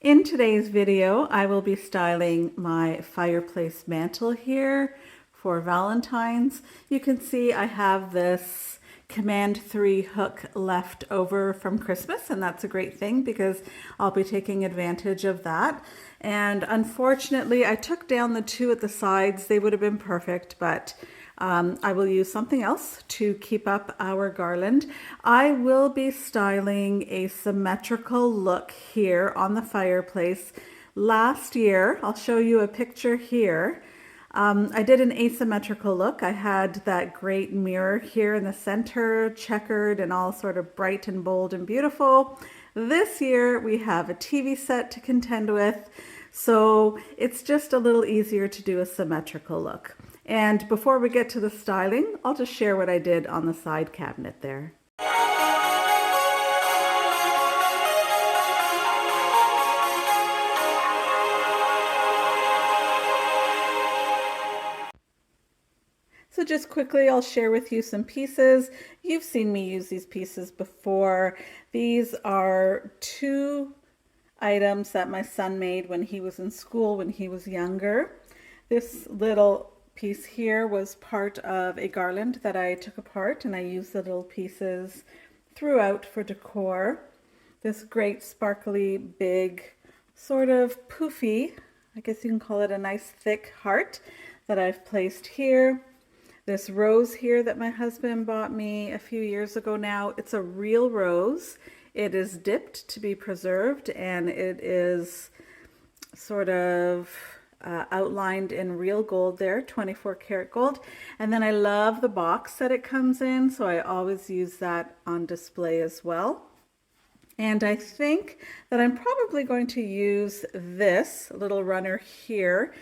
In today's video, I will be styling my fireplace mantle here for Valentine's. You can see I have this Command 3 hook left over from Christmas, and that's a great thing because I'll be taking advantage of that. And unfortunately, I took down the two at the sides. They would have been perfect, but I will use something else to keep up our garland. I will be styling a symmetrical look here on the fireplace. Last year, I'll show you a picture here. I did an asymmetrical look. I had that great mirror here in the center, checkered and all sort of bright and bold and beautiful. This year we have a TV set to contend with, so it's just a little easier to do a symmetrical look. And before we get to the styling, I'll just share what I did on the side cabinet there. So just quickly, I'll share with you some pieces. You've seen me use these pieces before. These are two items that my son made when he was in school, when he was younger. This little piece here was part of a garland that I took apart, and I used the little pieces throughout for decor. This great sparkly big sort of poofy, I guess you can call it a nice thick heart that I've placed here. This rose here that my husband bought me a few years ago now, it's a real rose. It is dipped to be preserved, and it is sort of outlined in real gold there, 24 karat gold. And then I love the box that it comes in, so I always use that on display as well. And I think that I'm probably going to use this little runner here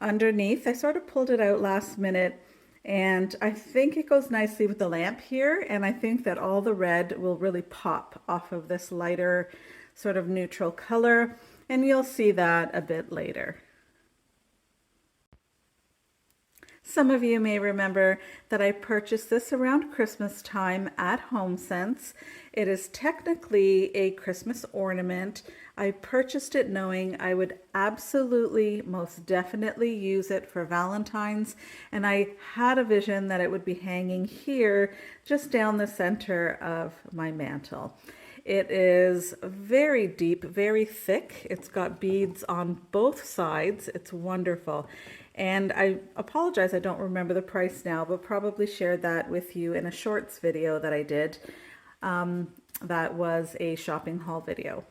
underneath. I sort of pulled it out last minute, and I think it goes nicely with the lamp here, and I think that all the red will really pop off of this lighter sort of neutral color, and you'll see that a bit later. Some of you may remember that I purchased this around Christmas time at HomeSense. It is technically a Christmas ornament. I purchased it knowing I would absolutely, most definitely use it for Valentine's, and I had a vision that it would be hanging here just down the center of my mantle. It is very deep, very thick. It's got beads on both sides. It's wonderful. And I apologize, I don't remember the price now, but probably shared that with you in a shorts video that I did. That was a shopping haul video.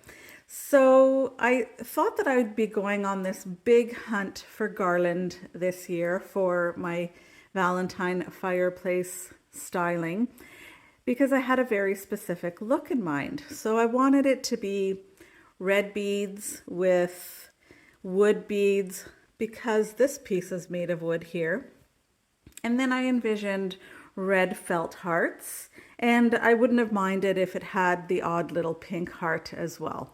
So I thought that I would be going on this big hunt for garland this year for my Valentine fireplace styling, because I had a very specific look in mind. So I wanted it to be red beads with wood beads, because this piece is made of wood here. And then I envisioned red felt hearts, and I wouldn't have minded if it had the odd little pink heart as well.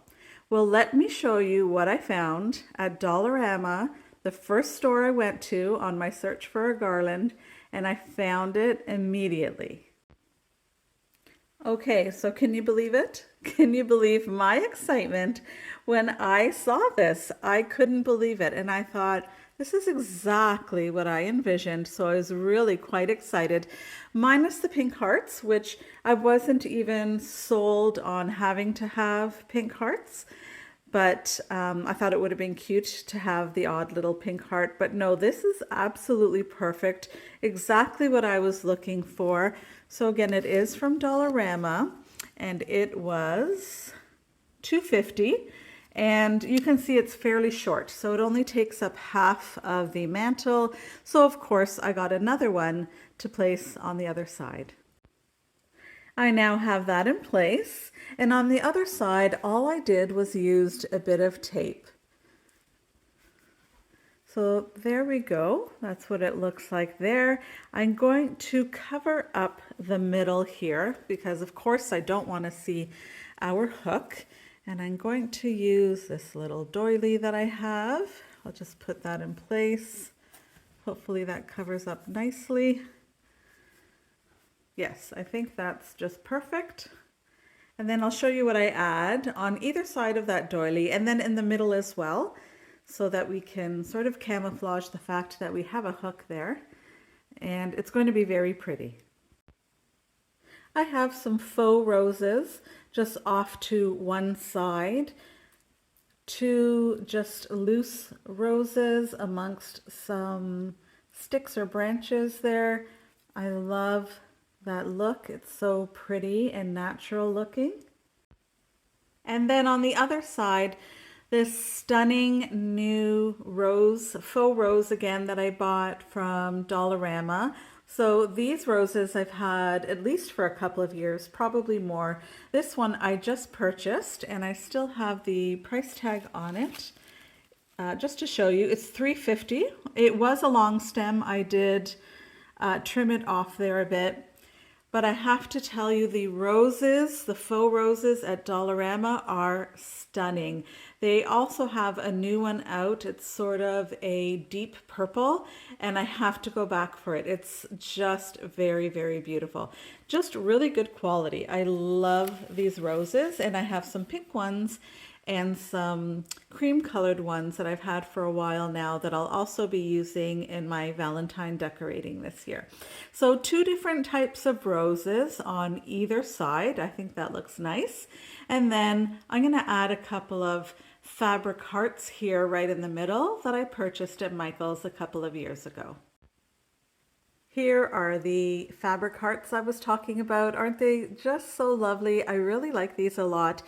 Well, let me show you what I found at Dollarama, the first store I went to on my search for a garland, and I found it immediately. Okay, so can you believe it? Can you believe my excitement when I saw this? I couldn't believe it, and I thought, this is exactly what I envisioned, so I was really quite excited. Minus the pink hearts, which I wasn't even sold on having to have pink hearts, but I thought it would have been cute to have the odd little pink heart. But no, this is absolutely perfect, exactly what I was looking for. So again, it is from Dollarama, and it was $2.50. And you can see it's fairly short, so it only takes up half of the mantle. So of course I got another one to place on the other side. I now have that in place, and on the other side all I did was used a bit of tape. So there we go, that's what it looks like there. I'm going to cover up the middle here because of course I don't want to see our hook. And I'm going to use this little doily that I have. I'll just put that in place. Hopefully that covers up nicely. Yes, I think that's just perfect. And then I'll show you what I add on either side of that doily and then in the middle as well, so that we can sort of camouflage the fact that we have a hook there. And it's going to be very pretty. I have some faux roses just off to one side, two just loose roses amongst some sticks or branches there. I love that look. It's so pretty and natural looking. And then on the other side, this stunning new rose, faux rose again, that I bought from Dollarama. So these roses I've had at least for a couple of years, probably more. This one I just purchased and I still have the price tag on it. Just to show you, it's $3.50. It was a long stem. I did trim it off there a bit. But I have to tell you, the roses, the faux roses at Dollarama are stunning. They also have a new one out. It's sort of a deep purple, and I have to go back for it. It's just very, very beautiful. Just really good quality. I love these roses, and I have some pink ones and some cream colored ones that I've had for a while now that I'll also be using in my Valentine decorating this year. So two different types of roses on either side. I think that looks nice. And then I'm gonna add a couple of fabric hearts here right in the middle that I purchased at Michael's a couple of years ago. Here are the fabric hearts I was talking about. Aren't they just so lovely? I really like these a lot.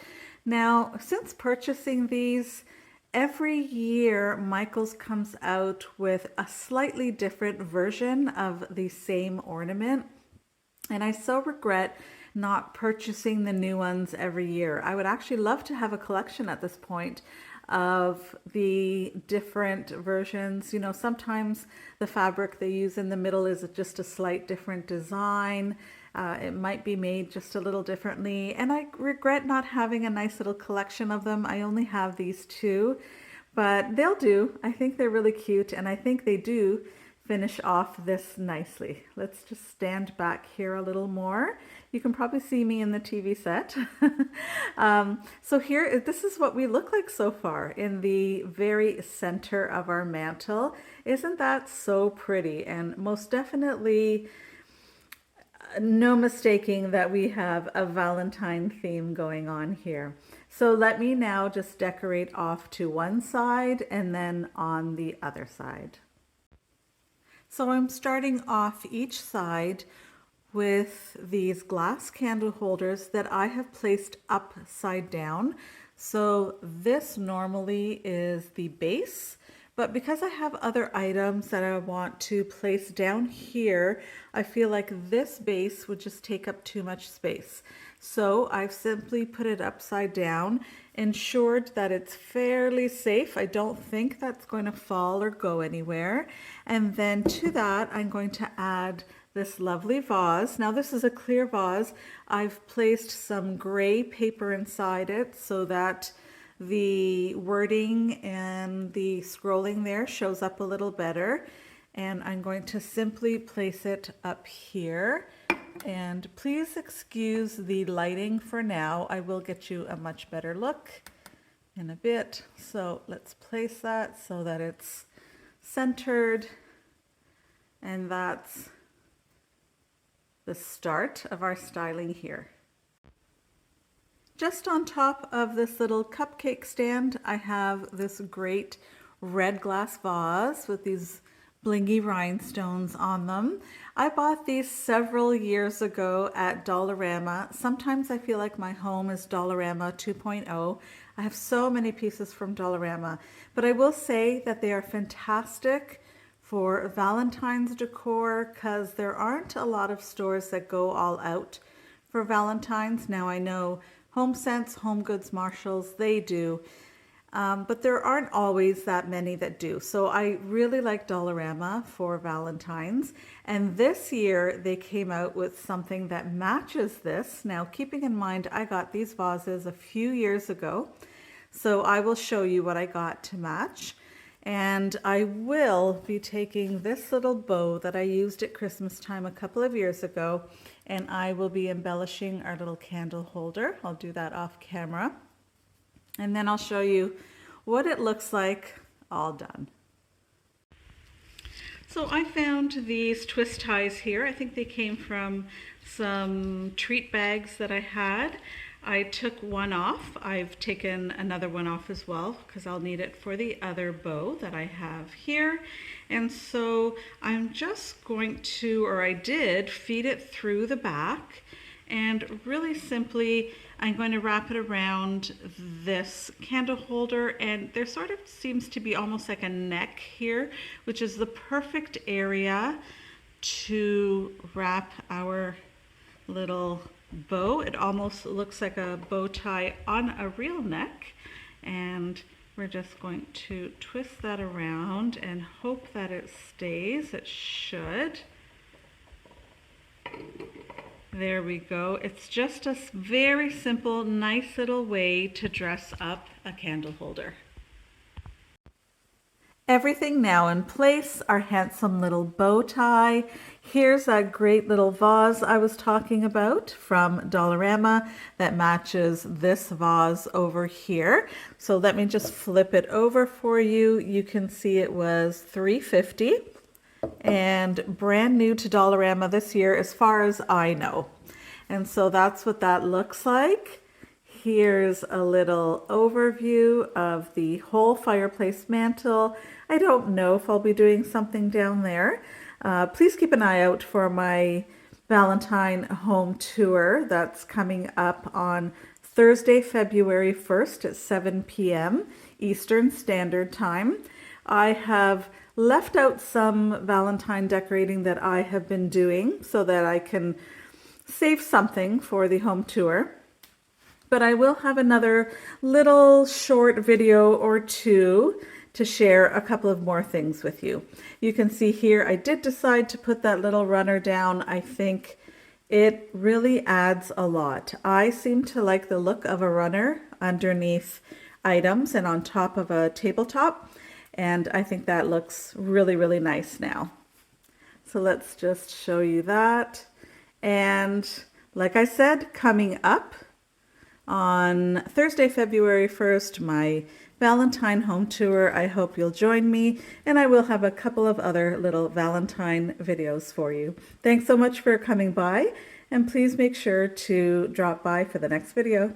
Now, since purchasing these, every year Michael's comes out with a slightly different version of the same ornament. And I so regret not purchasing the new ones every year. I would actually love to have a collection at this point of the different versions. You know, sometimes the fabric they use in the middle is just a slight different design. It might be made just a little differently, and I regret not having a nice little collection of them. I only have these two, but they'll do. I think they're really cute, and I think they do finish off this nicely. Let's just stand back here a little more. You can probably see me in the TV set. So here, this is what we look like so far in the very center of our mantle. Isn't that so pretty? And most definitely no mistaking that we have a Valentine theme going on here. So let me now just decorate off to one side and then on the other side. So I'm starting off each side with these glass candle holders that I have placed upside down. So this normally is the base, but because I have other items that I want to place down here, I feel like this base would just take up too much space. So I've simply put it upside down, ensured that it's fairly safe. I don't think that's going to fall or go anywhere. And then to that, I'm going to add this lovely vase. Now this is a clear vase. I've placed some gray paper inside it so that the wording and the scrolling there shows up a little better. And I'm going to simply place it up here. And please excuse the lighting for now. I will get you a much better look in a bit. So let's place that so that it's centered. And that's the start of our styling here. Just on top of this little cupcake stand, I have this great red glass vase with these blingy rhinestones on them. I bought these several years ago at Dollarama. Sometimes I feel like my home is Dollarama 2.0. I have so many pieces from Dollarama, but I will say that they are fantastic for Valentine's decor because there aren't a lot of stores that go all out for Valentine's. Now I know HomeSense, Home Goods, Marshalls, they do. But there aren't always that many that do. So I really like Dollarama for Valentine's. And this year they came out with something that matches this. Now, keeping in mind, I got these vases a few years ago. So I will show you what I got to match. And I will be taking this little bow that I used at Christmas time a couple of years ago and I will be embellishing our little candle holder. I'll do that off camera. And then I'll show you what it looks like all done. So I found these twist ties here. I think they came from some treat bags that I had. I took one off. I've taken another one off as well because I'll need it for the other bow that I have here. And so I'm just going to, or I did, feed it through the back, and really simply I'm going to wrap it around this candle holder, and there sort of seems to be almost like a neck here, which is the perfect area to wrap our little bow. It almost looks like a bow tie on a real neck, and we're just going to twist that around and hope that it stays. It should. There we go. It's just a very simple, nice little way to dress up a candle holder. Everything now in place, our handsome little bow tie. Here's that great little vase I was talking about from Dollarama that matches this vase over here. So let me just flip it over for you. You can see it was $3.50 and brand new to Dollarama this year as far as I know. And so that's what that looks like. Here's a little overview of the whole fireplace mantle. I don't know if I'll be doing something down there. Please keep an eye out for my Valentine home tour that's coming up on Thursday, February 1st at 7 p.m. Eastern Standard Time. I have left out some Valentine decorating that I have been doing so that I can save something for the home tour. But I will have another little short video or two to share a couple of more things with you. You can see here I did decide to put that little runner down. I think it really adds a lot. I seem to like the look of a runner underneath items and on top of a tabletop, and I think that looks really, really nice now. So let's just show you that. And like I said, coming up on Thursday, February 1st, my Valentine home tour. I hope you'll join me, and I will have a couple of other little Valentine videos for you. Thanks so much for coming by, and please make sure to drop by for the next video.